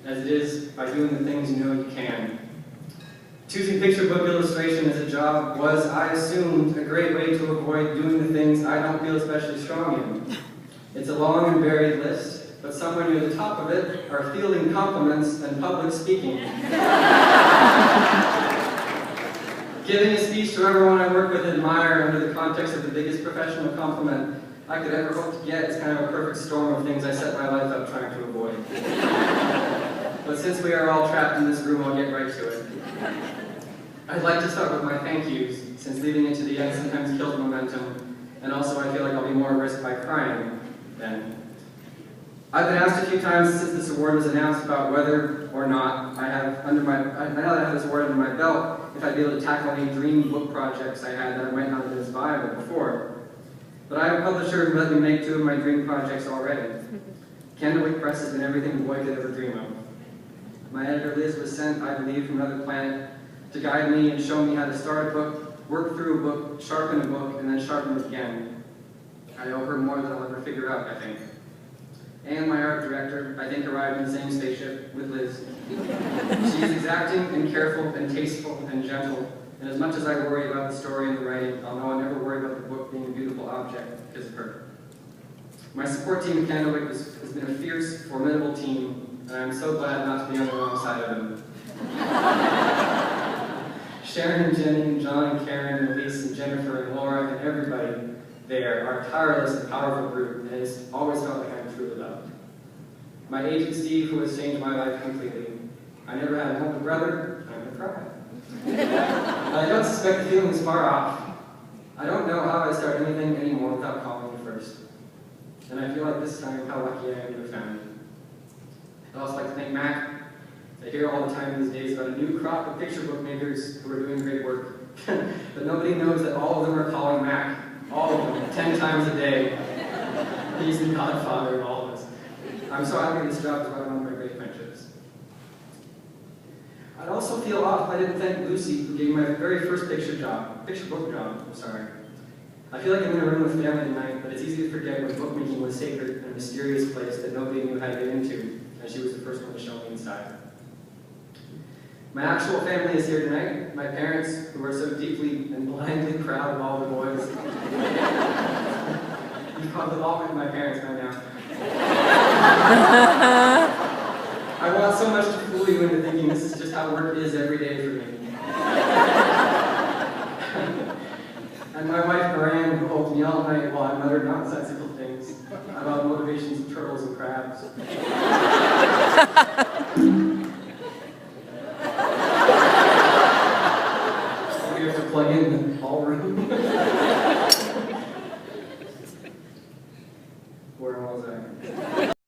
as it is by doing the things you know you can. Choosing picture book illustration as a job was, I assumed, a great way to avoid doing the things I don't feel especially strong in. It's a long and varied list, but somewhere near the top of it are fielding compliments and public speaking. Giving a speech to everyone I work with and admire under the context of the biggest professional compliment I could ever hope to get is kind of a perfect storm of things I set my life up trying to avoid. But since we are all trapped in this room, I'll get right to it. I'd like to start with my thank yous, since leaving it to the end sometimes kills momentum, and also I feel like I'll be more at risk by crying then. I've been asked a few times since this award was announced about whether or not now that I have this award under my belt, if I'd be able to tackle any dream book projects I had that I might not have been inspired by before. But I have a publisher who let me make 2 of my dream projects already. Caldecott Press has been everything a boy could ever dream of. My editor Liz was sent, I believe, from another planet to guide me and show me how to start a book, work through a book, sharpen a book, and then sharpen it again. I owe her more than I'll ever figure out, I think. And my art director, I think, arrived in the same spaceship with Liz. She is exacting and careful and tasteful and gentle, and as much as I worry about the story and the writing, I'll know I never worry about the book being a beautiful object because of her. My support team at Caldecott has been a fierce, formidable team, and I'm so glad not to be on the wrong side of them. Sharon and Jenny and John and Karen and Elise and Jennifer and Laura and everybody there are a tireless and powerful group, and it's always felt like I'm truly loved. My agent Steve, who has changed my life completely. I never had an older brother, I'm gonna cry. I don't suspect the feeling is far off. I don't know how I start anything anymore without calling you first. And I feel like this time how lucky I am to have found you. I'd also like to thank Mac. I hear all the time these days about a new crop of picture book makers who are doing great work. But nobody knows that all of them are calling Mac. All of them, 10 times a day. He's the godfather of all of us. I'm so happy this job is one of my great friendships. I'd also feel off if I didn't thank Lucy, who gave me my very first picture book job, I'm sorry. I feel like I'm in a room with family tonight, but it's easy to forget when bookmaking was sacred and a mysterious place that nobody knew how to get into, and she was the first one to show me inside. My actual family is here tonight. My parents, who are so deeply and blindly proud of all the boys. You've probably all met my parents by now. I want so much to fool you into thinking this is just how work is every day for me. And my wife, Moran, who holds me all night while I mutter nonsensical things about motivations of turtles and crabs. We have to plug in the hall room. Where was I?